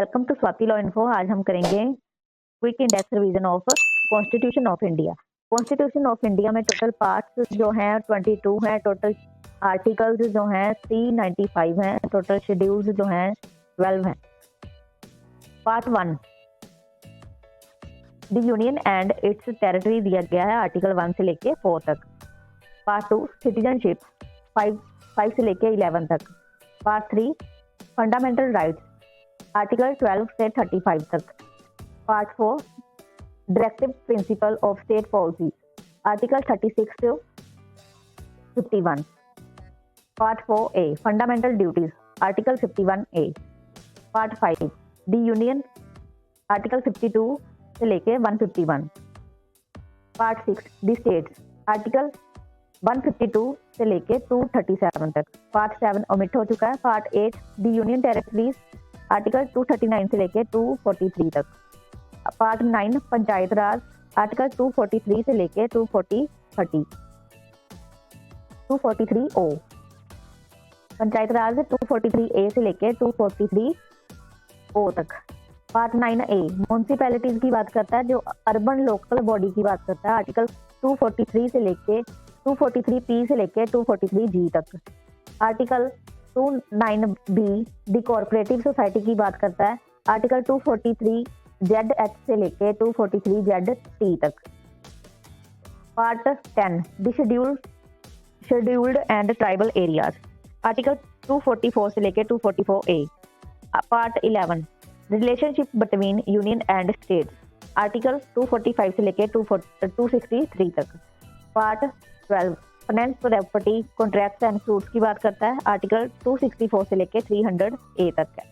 Welcome to Swati law info. आज हम करेंगे quick index revision of constitution of India. Constitution of India में total parts जो हैं 22 हैं, टोटल आर्टिकल्स जो हैं 395 हैं, टोटल शेड्यूल्स जो हैं 12 हैं। Part 1 the union and it's territory दिया गया है आर्टिकल 1 से लेके 4 तक। पार्ट 2 सिटीजनशिप 5 से लेके 11 तक। पार्ट 3 फंडामेंटल राइट्स आर्टिकल 12 से 35 तक। Part 4 directive principle of state policy article 36 से 51। Part 4A fundamental duties article 51A। Part 5 the union article 52 से लेके 151। पार्ट 6 द स्टेट्स आर्टिकल 152 से लेके 237 तक। पार्ट 7 ओमिट हो चुका है। Part 8 the union territories article 239 से लेके 243 तक। पार्ट 9 पंचायत राज आर्टिकल 243 से लेके 243O। पंचायत राज 243A से लेके 243O तक। पार्ट 9A म्युनिसिपैलिटीज की बात करता है, जो अर्बन लोकल बॉडी की बात करता है, आर्टिकल 243 से लेके 243P से लेके 243G तक। आर्टिकल 29B दी कॉर्पोरेटिव सोसाइटी की बात करता है, आर्टिकल 243ZH से लेके 243ZT तक। Part 10 the scheduled and tribal areas article 244 से लेके 244A। Part 11 relationship between union and states article 245 से लेके 263 तक। Part 12 finance property contracts and fruits की बात करता है, आर्टिकल 264 से लेके 300A तक है।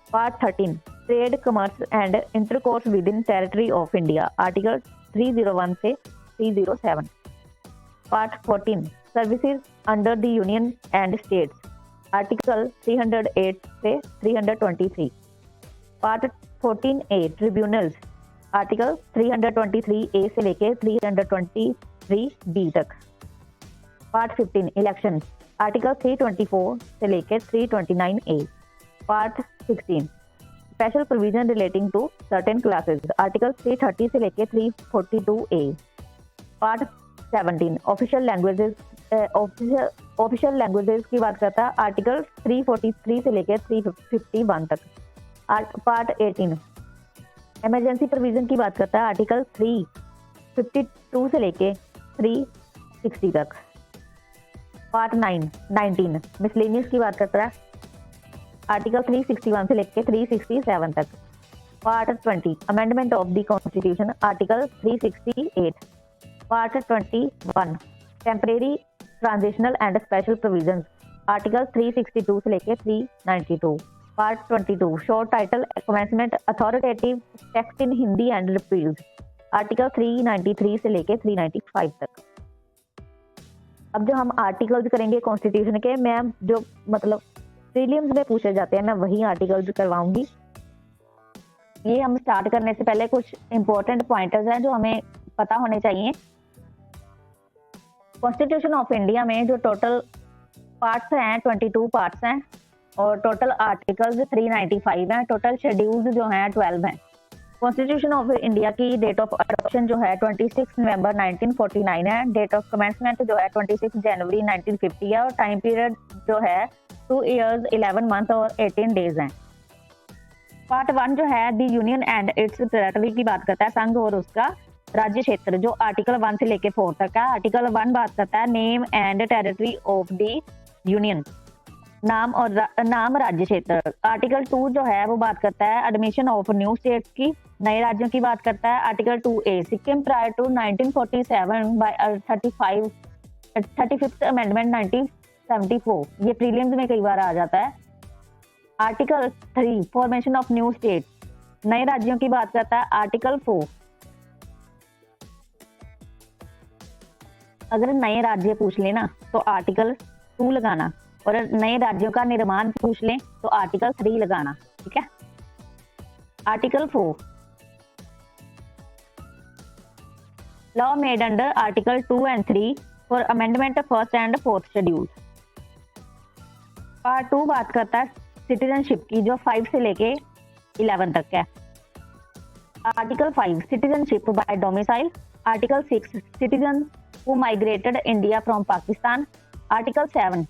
Part 13 trade commerce and intercourse with in territory of India article 301 से 307। Part 14 services under the union and states article 308 से 323। Part 14A tribunals article 323A से लेके 323B तक। पार्ट 15 इलेक्शन आर्टिकल 324 से लेके 329A। Part 16 special provision relating to certain classes article 330 से लेके 342A। Part 17 official languages की बात करता है, आर्टिकल 343 से लेके 351 तक। पार्ट 18 इमरजेंसी प्रोविजन की बात करता है, आर्टिकल 352 से लेके 360 तक। पार्ट 19 मिसलेनियस की बात करता है, आर्टिकल 361 से लेके 367 तक। Part 20 amendment of the constitution article 368। Part 21 temporary transitional and special provisions article 362 से लेके 392। Part 22 short title commencement authoritative text in Hindi and repeals article 393 से लेके 395 तक। अब जो हम आर्टिकल्स करेंगे कॉन्स्टिट्यूशन के, मैं जो मतलब प्रीलिम्स में पूछे जाते हैं मैं वही आर्टिकल्स करवाऊंगी। ये हम स्टार्ट करने से पहले कुछ इंपॉर्टेंट पॉइंटर्स हैं जो हमें पता होने चाहिए। कॉन्स्टिट्यूशन ऑफ इंडिया में जो टोटल पार्ट्स हैं 22 पार्ट्स हैं और टोटल आर्टिकल्स 395 हैं, टोटल शेड्यूल्स जो हैं 12 हैं। कॉन्स्टिट्यूशन ऑफ इंडिया की डेट ऑफ अडॉप्शन जो है 26 नवंबर 1949 है, डेट ऑफ कमेंसमेंट जो है 26 जनवरी 1950 है और टाइम पीरियड जो है 2 years 11 months और 18 days हैं। पार्ट 1 जो है the union and it's territory की बात करता है, संघ और उसका राज्य क्षेत्र, जो आर्टिकल 1 से लेके 4 तक है। आर्टिकल 1 बात करता है name and territory of the union, नाम राज्य क्षेत्र। आर्टिकल 2 जो है वो बात करता है एडमिशन ऑफ न्यू स्टेट्स की, नए राज्यों की बात करता है। Article 2A Sikkim prior to 1947 by 35th amendment 1974, ये प्रीलिम्स में कई बार आ जाता है। Article 3 formation of new state, नए राज्यों की बात करता है। आर्टिकल 4 अगर नए राज्य पूछ लेना तो आर्टिकल 2 लगाना, और नए राज्यों का निर्माण पूछ लें तो आर्टिकल 3 लगाना, ठीक है। Article 4 law made under article 2 and 3 for amendment first and fourth schedule. Part 2 बात करता है सिटीजनशिप की, जो 5 से लेके 11 तक है। Article 5 citizenship by domicile. Article 6 citizen who migrated India from Pakistan. Article 7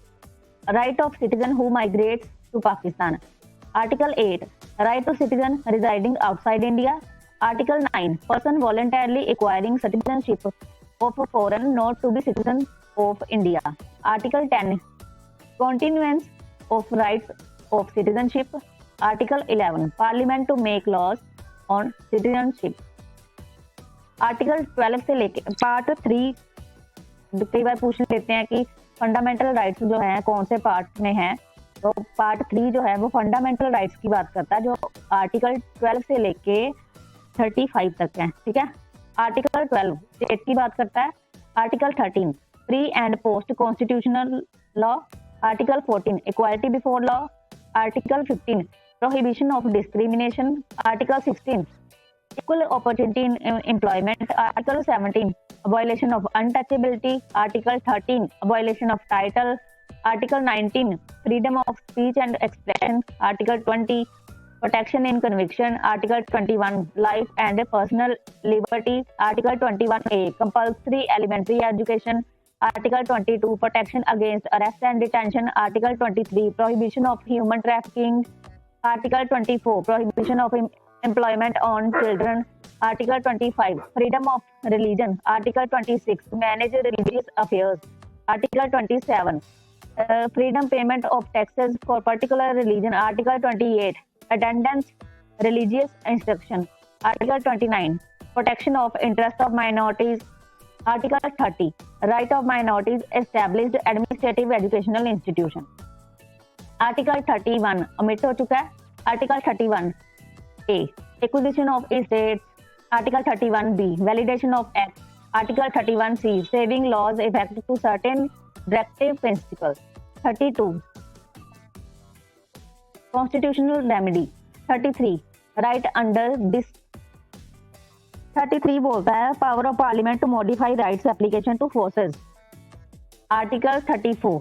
right of citizen who migrates to Pakistan. Article 8 right to citizen residing outside India. Article 9 person voluntarily acquiring citizenship of foreign not to be citizen of India. Article 10 continuance of rights of citizenship. Article 11 Parliament to make laws on citizenship. Article 12 से लेके part 3 कई बार पूछ लेते हैं कि fundamental rights जो हैं कौन से पार्ट में हैं, तो पार्ट 3 जो है वो फंडामेंटल राइट्स की बात करता है जो आर्टिकल 12 से लेके 35 तक है। ठीक है। आर्टिकल 12 स्टेट की बात करता है। Article 13 pre and post constitutional law. Article 14 equality before law. Article 15 prohibition of discrimination. Article 16 equal opportunity in employment. Article 17 abolition of untouchability. Article 13 abolition of title. Article 19 freedom of speech and expression. Article 20 protection in conviction. Article 21 life and personal liberty. Article 21A compulsory elementary education. Article 22 protection against arrest and detention. Article 23 prohibition of human trafficking. Article 24 prohibition of employment on children. Article 25 freedom of religion. Article 26 manage religious affairs. Article 27 freedom payment of taxes for particular religion. Article 28 attendance religious instruction. Article 29 protection of interest of minorities. Article 30 right of minorities established administrative educational institution. Article 31 omit हो चुका है। Article 31A acquisition of estates. Article 31B validation of act. Article 31C saving laws effect to certain directive principles. 32 constitutional remedy. 33 right under this 33 बोलता है power of parliament to modify rights application to forces. Article 34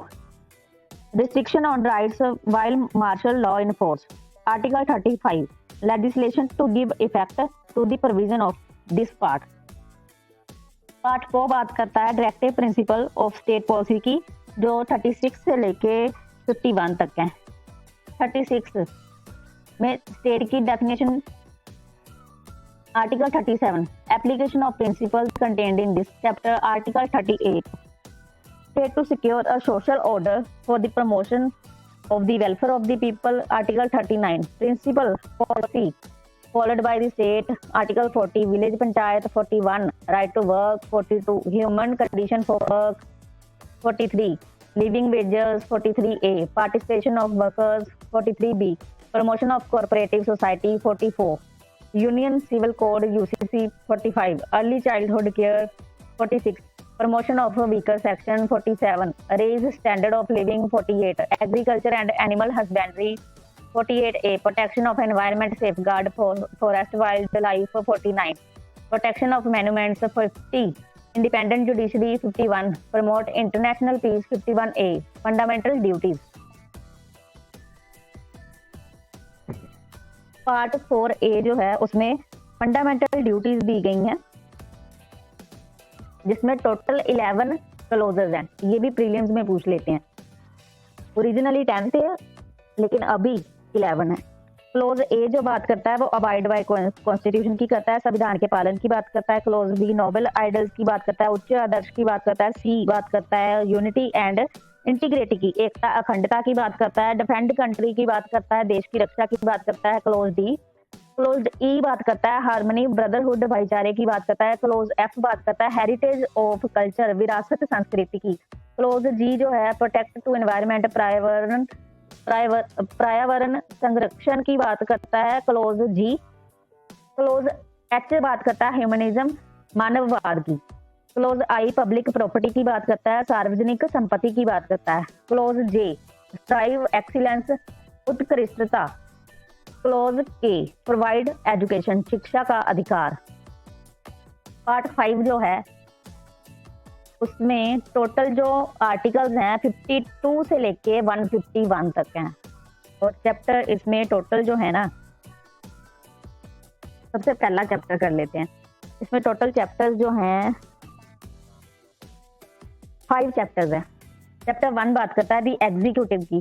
restriction on rights while martial law in force. Article 35 legislation to give effect to the provision of this part. Part 4 बात करता है directive principle of state policy की जो 36 से लेके 51 तक है। 36 में स्टेट की definition. Article 37 application of principles contained in this chapter. Article 38 state to secure a social order for the promotion of the welfare of the people. Article 39 principal policy followed by the state. Article 40 village panchayat. 41 right to work. 42 human condition for work. 43 living wages. 43A participation of workers. 43B promotion of cooperative society. 44 Union Civil Code UCC. 45 early childhood care. 46 promotion of a weaker section. 47 raise standard of living. 48 agriculture and animal husbandry. 48A protection of environment safeguard for forest wildlife. 49 protection of monuments. 50 independent judiciary. 51 promote international peace. 51A fundamental duties. Part 4A जो है उसमें fundamental duties दी गई हैं जिसमें total 11 closes हैं। ये भी prelims में पूछ लेते हैं। ओरिजिनली 10 थे लेकिन अभी 11 है। क्लोज ए जो बात करता है वो अबाइड बाय कॉन्स्टिट्यूशन की करता है, संविधान के पालन की बात करता है। क्लोज बी नोबल आइडल्स की बात करता है, उच्च आदर्श की बात करता है। सी बात करता है यूनिटी एंड इंटीग्रिटी की, एकता अखंडता की बात करता है। डिफेंड कंट्री की बात करता है, देश की रक्षा की बात करता है। Close D. क्लोज ई बात करता है हार्मनी ब्रदरहुड भाईचारे की बात करता है। क्लोज एफ बात करता है हेरिटेज ऑफ कल्चर विरासत संस्कृति की। क्लोज जी जो है प्रोटेक्ट टू एनवायरमेंट पर्यावरण संरक्षण की बात करता है। क्लोज जी। क्लोज एच बात करता है ह्यूमनिज्म मानववाद की। क्लोज आई पब्लिक प्रॉपर्टी की बात करता है, सार्वजनिक संपत्ति की बात करता है। क्लोज जे स्ट्राइव एक्सीलेंस उत्कृष्टता। क्लोज के प्रोवाइड एजुकेशन शिक्षा का अधिकार। पार्ट 5 जो है उसमें टोटल जो आर्टिकल्स हैं 52 से लेके 151 तक हैं और चैप्टर इसमें टोटल जो है ना सबसे पहला चैप्टर कर लेते हैं। इसमें टोटल चैप्टर्स जो हैं 5 चैप्टर्स हैं। चैप्टर 1 बात करता है दी एग्जीक्यूटिव की,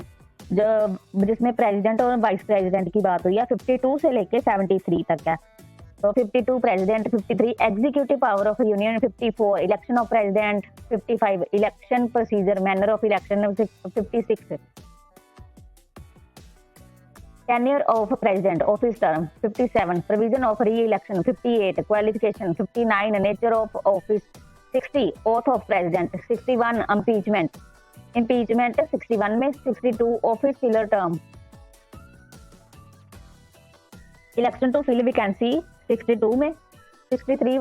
जो जिसमें प्रेसिडेंट और वाइस प्रेसिडेंट की बात हुई है। 52 से लेके 73 तक है। तो 52 president, 53 executive power of union, 54 election of president, 55 election procedure manner of election, 56 tenure of president office term, 57 provision of re-election, 58 qualification, 59 nature of office, 60 oath of president, 61 impeachment 61 में, 62 office filler term, election to fill vacancy 62 में, 63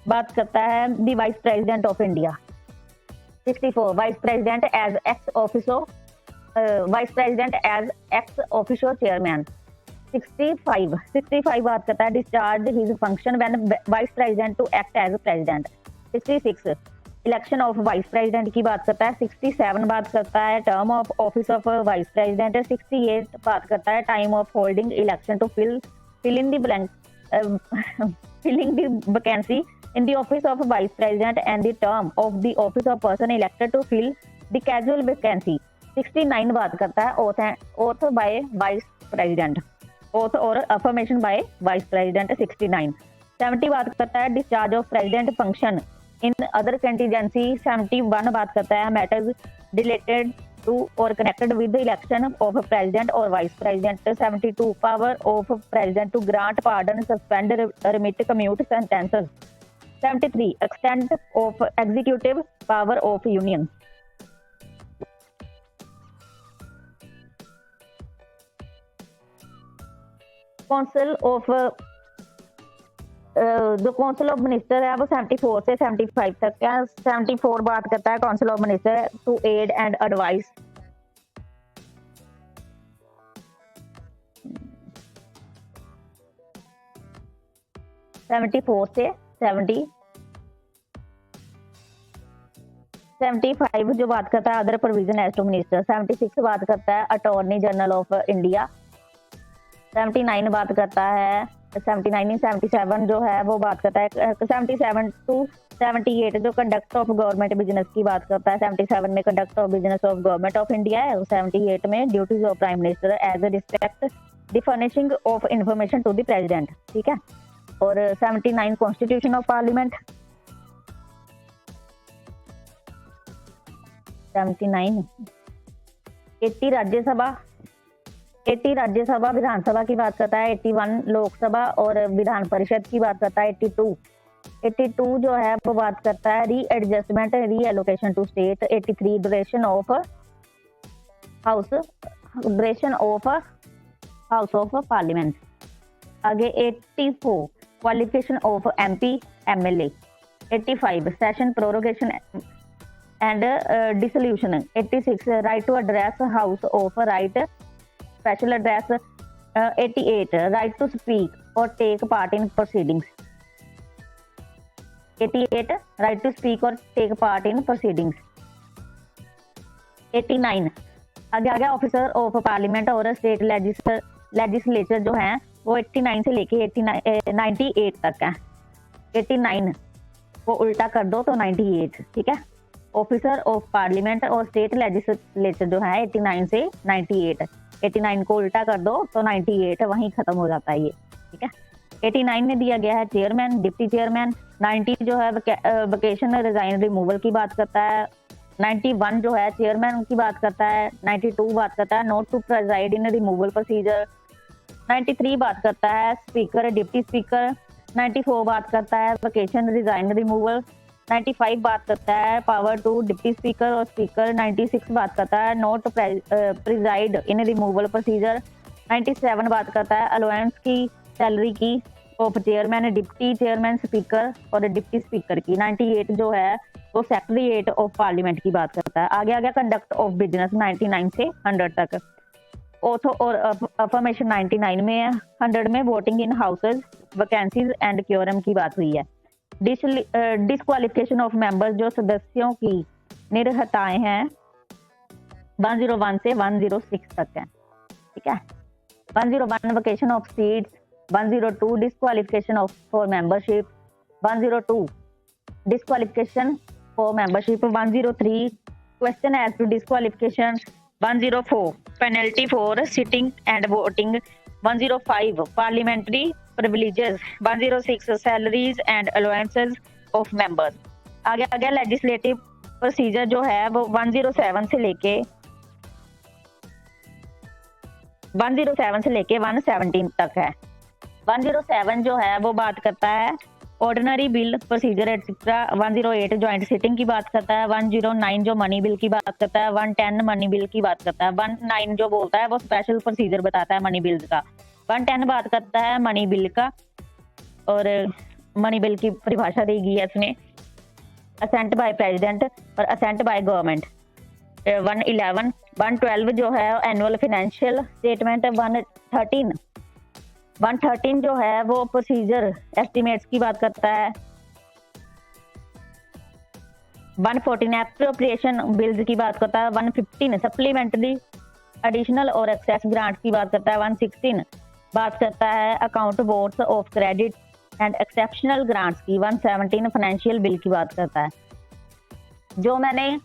बात करता है the vice president of India, 64 vice president as ex officio vice president as ex official chairman. 65 बात करता है discharge his function when vice president to act as president. 66 election of vice president की बात करता है। 67 बात करता है term of office of vice president. 68 बात करता है time of holding election to fill in the blank filling the vacancy in the office of vice president and the term of the office of person elected to fill the casual vacancy. 69 बात करता है oath by vice president, oath or affirmation by vice president. 69 70 बात करता है discharge of president function in other contingency. 71 बात करता है matters related to or connected with election of president or vice president. 72 power of president to grant pardon, suspend, remit, commute sentences. 73 extent of executive power of union. Council of जो council of minister है वो 74 से 75 तक है। 74 बात करता है council of minister to aid and advice. से 75 जो बात करता है other provision as to minister. 76 बात करता है अटॉर्नी जनरल ऑफ इंडिया। 79 बात करता है 77 जो है वो बात करता है 77 टू 78 जो कंडक्ट ऑफ गवर्नमेंट बिजनेस की बात करता है। 77 में conduct of business of government of India है। 78 में duties of prime minister as a respect the furnishing of information to the president, ठीक है। और 79 constitution of parliament. 79 80 Rajya Sabha, 80 Rajya Sabha Vidhan Sabha की बात करता है। 81 लोकसभा और विधान परिषद की बात करता है। 82 जो है वो बात करता है readjustment, reallocation to state. 83 duration of house of parliament. आगे 84 qualification of MP MLA. 85 session prorogation and dissolution. 86 right to address house of right special address. 88 right to speak और take part in proceedings. 88 right to speak और take part in proceedings. 89 आगे आ गया officer of parliament और state legislature जो है वो 89 से लेके 98 तक है। 89 को उल्टा कर दो तो 98, ठीक है। ऑफिसर ऑफ पार्लियामेंट और स्टेट लेजिस्लेचर जो है 89 से 98। 89 को उल्टा कर दो तो 98 वहीं खत्म हो जाता है ये, ठीक है। 89 में दिया गया है चेयरमैन, डिप्टी चेयरमैन। 90 जो है वेकेशन रिजाइन रिमूवल की बात करता है। 91 जो है चेयरमैन की बात करता है। 92 बात करता है not to preside in removal procedure. 93 बात करता है स्पीकर, डिप्टी स्पीकर। 94 बात करता है वेकेशन रिजाइन रिमूवल। 95 बात करता है पावर टू डिप्टी स्पीकर और स्पीकर। 96 बात करता है नोट प्रिजाइड इन रिमूवल प्रोसीजर। 97 बात करता है अलाउंस की सैलरी की of chairman, deputy chairman, speaker और डिप्टी स्पीकर की। 98 जो है वो सेक्रेटरीट ऑफ पार्लियामेंट की बात करता है। आगे आ गया कंडक्ट ऑफ बिजनेस 99 से 100 तक। ओथ और अफर्मेशन 99 में है। 100 में voting in houses, vacancies and quorum की बात हुई है। डिसक्वालिफिकेशन ऑफ मेंबर्स जो सदस्यों की निर्हताएं हैं 101 से 106 तक है, ठीक है। 101 vacation of seats, 102 disqualification of for membership, 102 disqualification for membership, 103 question as to disqualification, 104 penalty for sitting and voting, 105 parliamentary privileges, 106 salaries and allowances of members। आगे आ गया लेजिस्लेटिव प्रोसीजर जो है वो 107 से लेके 117 तक है। 107 जो है वो बात करता है ordinary bill procedure etcetera, 108 joint sitting की बात करता है, 109 जो मनी बिल की बात करता है, 110 मनी बिल की बात करता है, 19 जो बोलता है वो स्पेशल प्रोसीजर बताता है मनी बिल्स का, 110 बात करता है मनी बिल का और मनी बिल की परिभाषा दी गई है इसमें, असेंट बाय प्रेसिडेंट और असेंट बाय गवर्नमेंट। 112 जो है एनुअल फाइनेंशियल स्टेटमेंट, 113 जो है वो प्रोसीजर एस्टिमेट्स की बात करता है, 114 एप्रोप्रिएशन बिल्स की बात करता है, 115 सप्लीमेंट्री एडिशनल और एक्सेस ग्रांट की बात करता है, 116 बात करता है account boards of credit and exceptional grants की, 117 फाइनेंशियल बिल की बात करता है। जो मैंने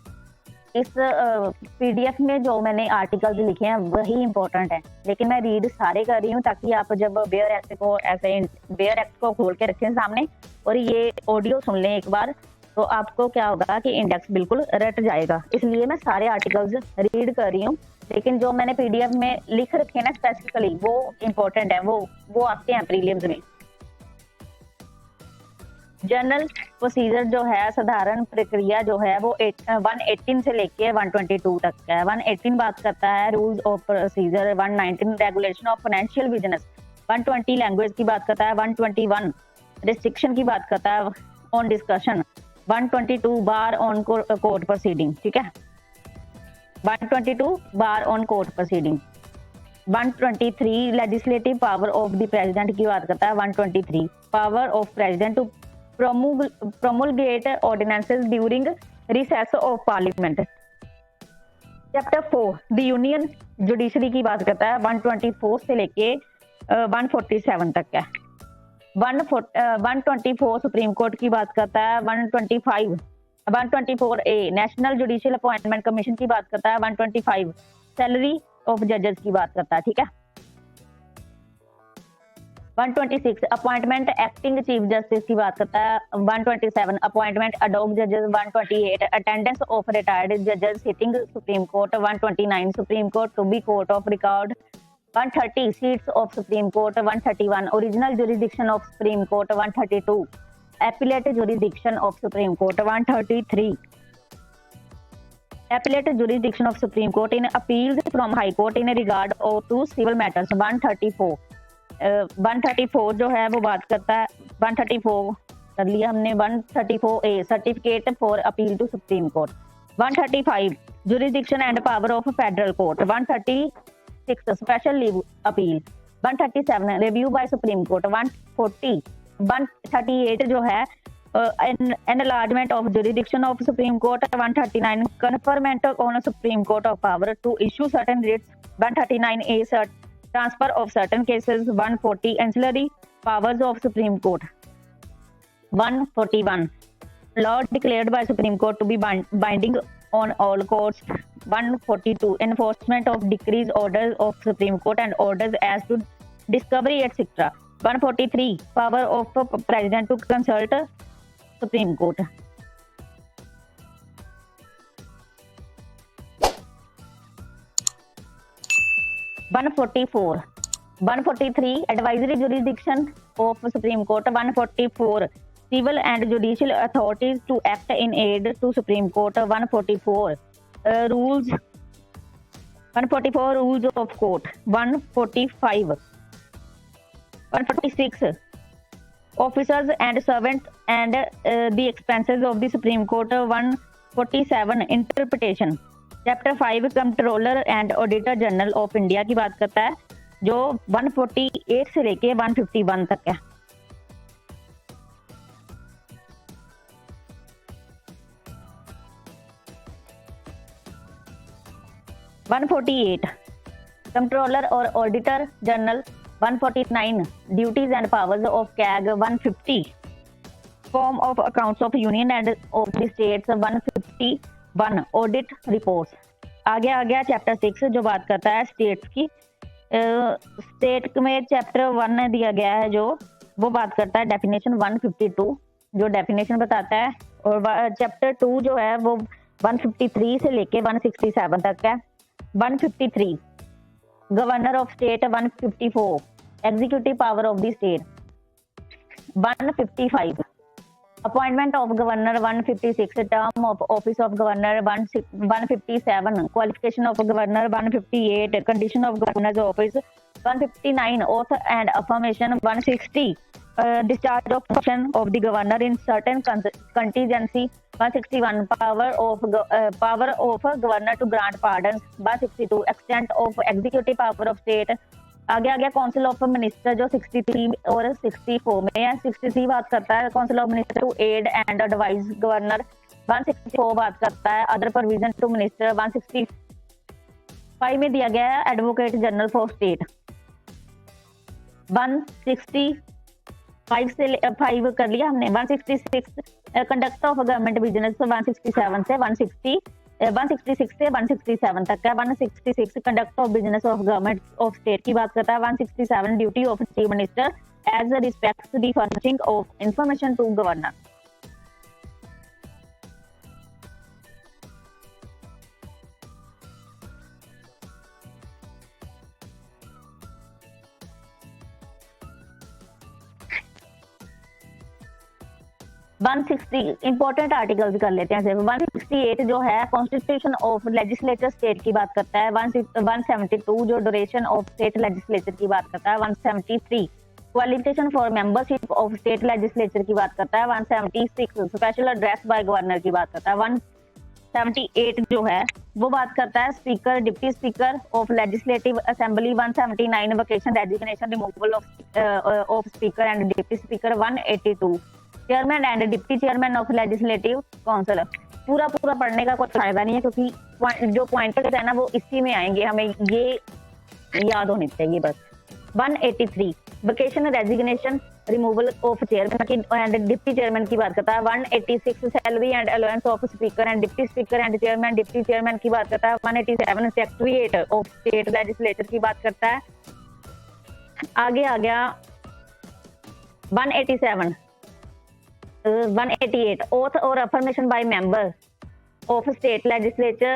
इस पीडीएफ में जो मैंने आर्टिकल्स लिखे हैं वही इंपॉर्टेंट है, लेकिन मैं रीड सारे कर रही हूँ ताकि आप जब बेयर एक्ट को ऐसे बेयर एक्ट को खोल के रखें सामने और ये ऑडियो सुन लें एक बार, तो आपको क्या होगा कि इंडेक्स बिल्कुल रट जाएगा। इसलिए मैं सारे आर्टिकल्स रीड कर रही हूँ, लेकिन जो मैंने पीडीएफ में लिख रखे हैं ना स्पेसिफिकली वो इंपॉर्टेंट है, वो आते हैं प्रीलिम्स में। जनरल प्रोसीजर जो है साधारण प्रक्रिया जो है वो 118 से लेके 122 तक है। 118 बात करता है rules of procedure, 119 regulation of financial business, 120 language की बात करता है, 121 रिस्ट्रिक्शन की बात करता है on discussion, 122 bar on court proceeding, ठीक है, 122 bar on court proceeding, 123 legislative power of the president की बात करता है, 123 power of president to promulgate ordinances during recess of parliament। Chapter 4 the union judiciary की बात करता है, 124 से लेके 147 तक है। 124 सुप्रीम कोर्ट की बात करता है, 124 ए नेशनल जुडिशियल अपॉइंटमेंट कमीशन की बात करता है, 125 सैलरी ऑफ जजेस की बात करता है, ठीक है। 126 अपॉइंटमेंट एक्टिंग चीफ जस्टिस की बात करता है, 127 अपॉइंटमेंट अडॉक जजेस, 128 अटेंडेंस ऑफ रिटायर्ड जजेस sitting supreme court, 129 supreme court to be court of record, 130 seats of supreme court, 131 original jurisdiction of supreme court, 132 appellate jurisdiction of supreme court, 133 appellate jurisdiction of supreme court in appeals from high court in regard to civil matters, 134 जो है वो बात करता है, 134 कर लिया हमने, 134 A certificate for appeal to supreme court, 135 jurisdiction and power of federal court, 136 special leave appeal, 137 review by supreme court, 138 जो है enlargement of jurisdiction of supreme court, 139 conferment on supreme court of power to issue certain writs, 139 A transfer of certain cases, 140 ancillary powers of Supreme Court, 141 law declared by Supreme Court to be binding on all courts, 142 enforcement of decrees, orders of Supreme Court and orders as to discovery etc, 143 power of president to consult Supreme Court। 143 advisory jurisdiction of Supreme Court, 144 civil and judicial authorities to act in aid to Supreme Court, 144 rules of court, 146 officers and servants and the expenses of the Supreme Court, 147 interpretation। Chapter 5 controller and auditor general of India की बात करता है जो 148 से लेके 151 तक है। Controller और auditor general 149 duties and powers of CAG. 150 form of accounts of union and of the states. 151 audit reports. आगे आ गया चैप्टर 6 जो बात करता है स्टेट्स की। स्टेट में चैप्टर 1 दिया गया है जो वो बात करता है डेफिनेशन 152 जो डेफिनेशन बताता है, और चैप्टर 2 जो है वो 153 से लेके 167 तक है। 153 governor of state. 154 executive power of the state. 155 appointment of governor. 156 term of office of governor. 157 qualification of governor. 158 condition of governors office. 159 oath and affirmation. 160 discharge of function of the governor in certain contingency. 161 power of governor to grant pardons. 162 extent of executive power of state. आगे आ गया council of minister जो 63 और 64 में है। 63 बात करता है council of minister to aid and advise governor. 164 बात करता है अदर प्रोविजन टू मिनिस्टर। 165 में दिया गया है एडवोकेट जनरल फॉर स्टेट। 165 से 5 कर लिया हमने। 166 कंडक्ट ऑफ गवर्नमेंट बिजनेस। 167 से 166 से 167 तक है। 166 conduct of business of government of state की बात करता है। 167 duty of chief minister as respects the furnishing of information to governor. Important articles कर लेते हैं सिर्फ। 168 जो है कॉन्स्टिट्यूशन ऑफ लेजिस्लेचर स्टेट की बात करता है। 172 जो ड्यूरेशन ऑफ स्टेट लेजिस्लेचर की बात करता है। 173 qualification for membership of state legislature की बात करता है। 176 स्पेशल एड्रेस बाय गवर्नर की बात करता है। 178 जो है वो बात करता है speaker deputy speaker of legislative assembly. 179 vacation resignation removal of speaker and deputy speaker. 182 chairman and deputy chairman of legislative council. पूरा पढ़ने का कोई फायदा नहीं है क्योंकि जो पॉइंटर्स है ना वो इसी में आएंगे, हमें ये याद होने चाहिए बस। 183 vacation resignation removal of chairman and deputy chairman की बात करता है। 186 salary and allowance of speaker and deputy speaker and chairman deputy chairman की बात करता है। 187 सेक्रेटरीट ऑफ स्टेट लेजिस्लेचर की बात करता है। आगे आ गया 188 oath or affirmation by member of state legislature.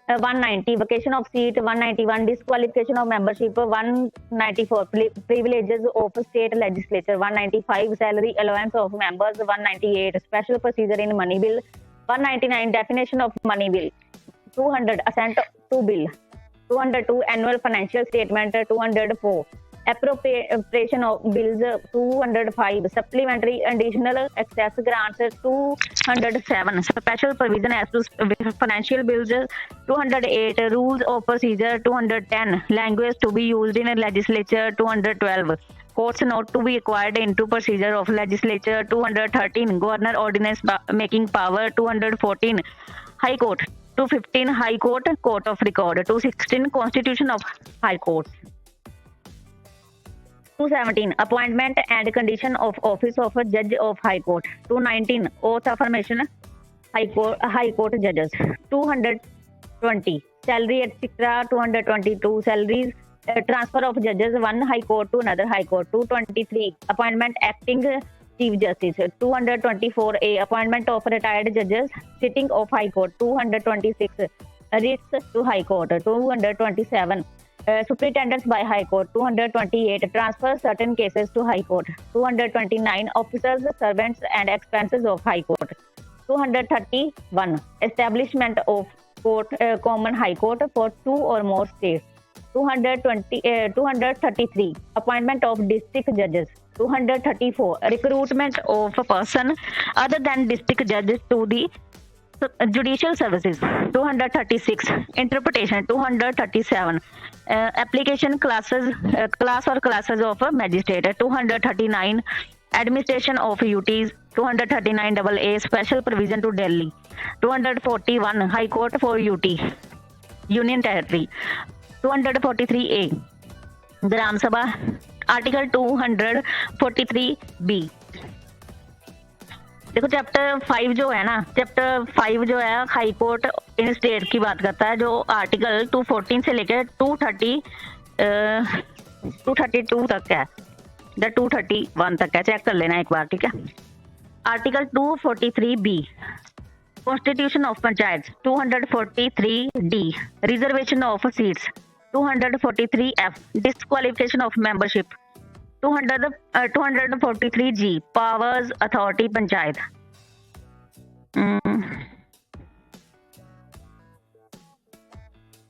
190 vacation of seat. 191 disqualification of membership. 194 privileges of state legislature. 195 salary allowance of members. 198 special procedure in money bill. 199 definition of money bill. 200 assent to bill. 202 annual financial statement. 204 appropriation of bills. 205 supplementary additional access grants. 207 special provision as to financial bills. 208 rules of procedure. 210 language to be used in a legislature. 212 courts not to be acquired into procedure of legislature. 213 governor ordinance making power. 214 high court. 215 high court court of record. 216 constitution of high courts. 217 appointment and condition of office of a judge of high court. 219 oath affirmation high court judges. 220 salary etc. 222 salaries transfer of judges one high court to another high court. 223 appointment acting chief justice. 224a appointment of retired judges sitting of high court. 226 writs to high court. 227 superintendents by high court. 228 transfer certain cases to high court. 229 officers servants and expenses of high court. 231 establishment of court common high court for 2 or more states. 233 appointment of district judges. 234 recruitment of a person other than district judges to the judicial services. 236 interpretation. 237 application classes class or classes of a magistrate. 239 administration of duties. 239 AA special provision to Delhi. 241 high court for UT union territory. 243A gram sabha article 243B। देखो chapter 5 जो है ना, chapter 5 जो है high court इन state की बात करता है, जो आर्टिकल 214 से लेकर 232 तक है, 231 तक है, चेक कर लेना एक बार, ठीक है। Article 243B constitution of panchayat, 243D reservation of seats, 243F disqualification of membership, 243G powers authority panchayat,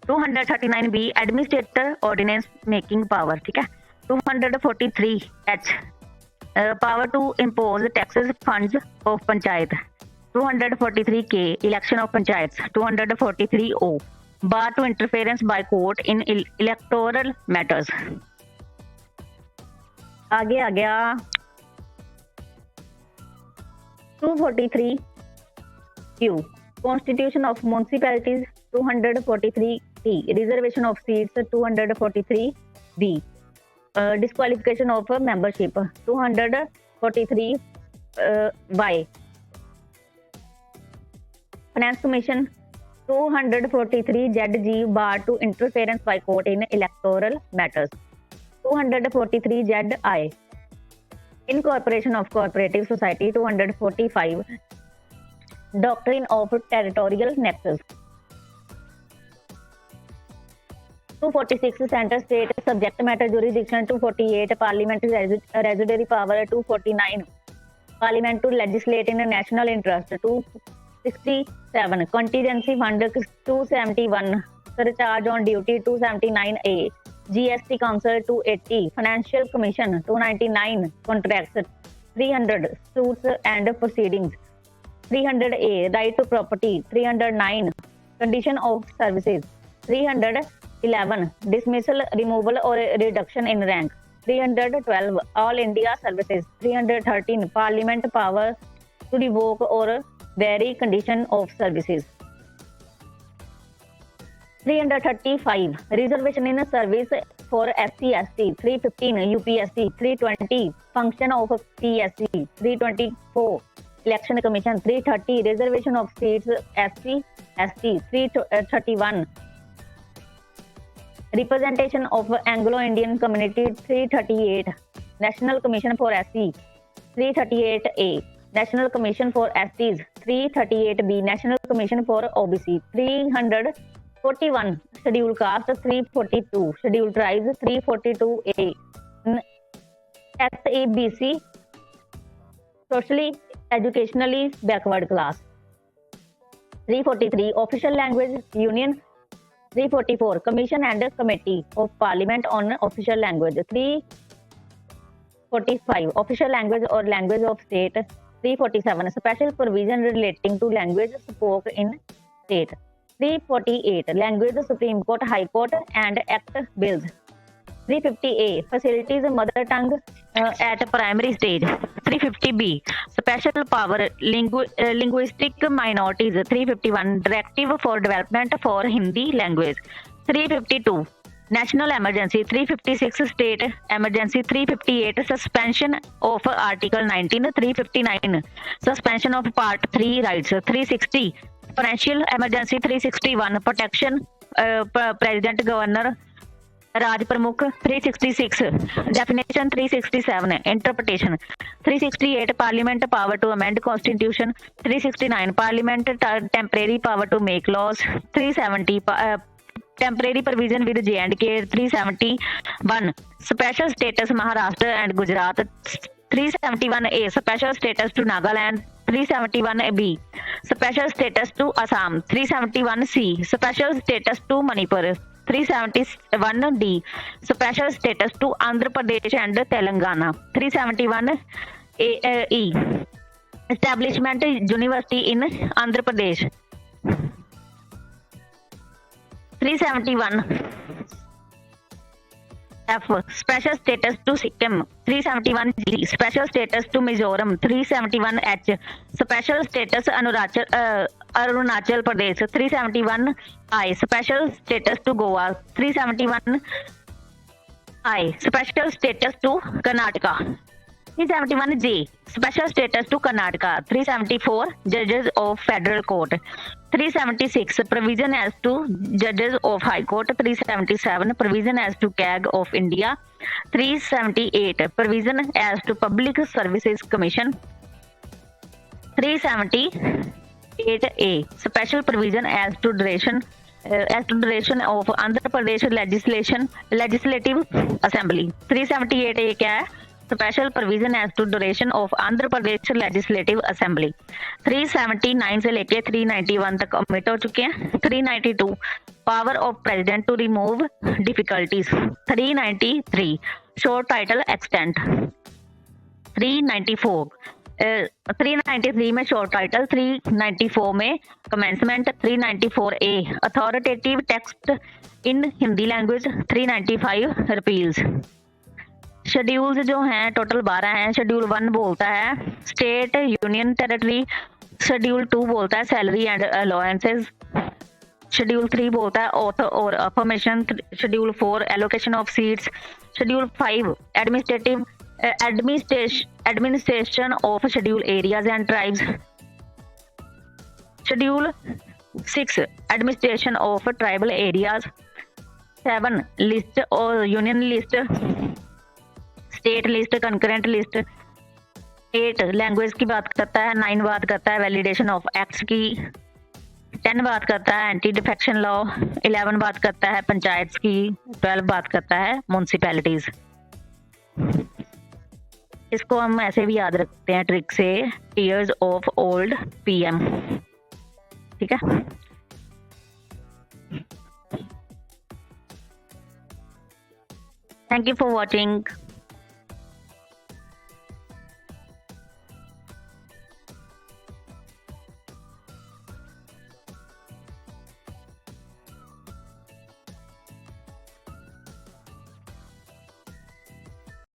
239B administrator ordinance making power, ठीक है। 243H power to impose taxes funds of panchayat, 243K election of panchayat, 243O bar to interference by court in electoral matters. आगे आ गया 243Q constitution of municipalities, 243T reservation of seats, 243B disqualification of membership, 243Y finance commission, 243ZG bar to interference by court in electoral matters, 243ZI incorporation of cooperative society, 245 doctrine of territorial nexus, 246 centre state subject matter jurisdiction, 248 parliament residuary power, 249 parliament to legislate in national interest, 267 contingency fund, 271 surcharge on duty, 279A GST council, 280 financial commission, 299 contracts, 300 suits and proceedings, 300A right to property, 309 condition of services, 311 dismissal removal और reduction in rank, 312 all India services, 313 parliament power to revoke और vary condition of services, 335 reservation in service for SC ST, 315 UPSC, 320 function of PSC, 324 election commission, 330 reservation of seats SC ST, 331 representation of Anglo Indian community, 338 national commission for SC, 338A national commission for STs, 338B national commission for OBC, 341 schedule caste, 342 schedule tribes, 342A SABC socially educationally backward class, 343 official language union, 344 commission and committee of parliament on official language, 345 official language और language of state, 347 special provision relating to language spoke in state, 348 language supreme court high court and act bills, 350A facilities mother tongue at primary stage, 350B special power linguistic minorities, 351 directive for development for Hindi language, 352 national emergency, 356 state emergency, 358 suspension of article 19, 359 suspension of part 3 rights, 360 financial emergency, 361 protection president governor Raj Pramukh, 366 definition, 367 interpretation, 368 parliament power to amend constitution, 369 parliament temporary power to make laws, 370 temporary provision with J&K, 371 special status Maharashtra and Gujarat, 371A special status to Nagaland, 371B special status to Assam, 371C special status to Manipur, 371D special status to Andhra Pradesh and Telangana, 371E establishment university in Andhra Pradesh, 371F special status to Sikkim, 371G special status to Mizoram, 371H special status Arunachal Pradesh, 371I special status to Goa, 371 I. Special status to Karnataka. 371J. Special status to Karnataka. 374. Judges of Federal Court. 376. Provision as to Judges of High Court. 377. Provision as to CAG of India. 378. Provision as to Public Services Commission. 378A. Special provision as to duration of Andhra Pradesh Legislative Assembly. 378A क्या है? Special provision as to duration of Andhra Pradesh legislative assembly. 379 से लेके 391 तक omit हो चुके हैं। 392 power of president to remove difficulties. 393 short title extent. 394 393 में short title, 394 में commencement, 394A authoritative text in Hindi language, 395 repeals. Schedules जो हैं टोटल 12 हैं। शेड्यूल 1 बोलता है स्टेट यूनियन टेरिटरी। शेड्यूल 2 बोलता है सैलरी एंड अलाउंसेस। शेड्यूल 3 बोलता है ऑथ और affirmation. Schedule 4 allocation of seats. Schedule 5 administration of scheduled areas and tribes. Schedule 6 administration of tribal areas. 7 list or union list, state list, concurrent list. 8 language की बात करता है। 9 बात करता है वैलिडेशन ऑफ एक्ट्स की। 10 बात करता है एंटी डिफेक्शन लॉ। 11 बात करता है पंचायत की। 12 बात करता है म्यूनसिपैलिटीज। इसको हम ऐसे भी याद रखते हैं ट्रिक से, ईयर्स ऑफ ओल्ड पीएम। ठीक है, थैंक यू फॉर वॉचिंग।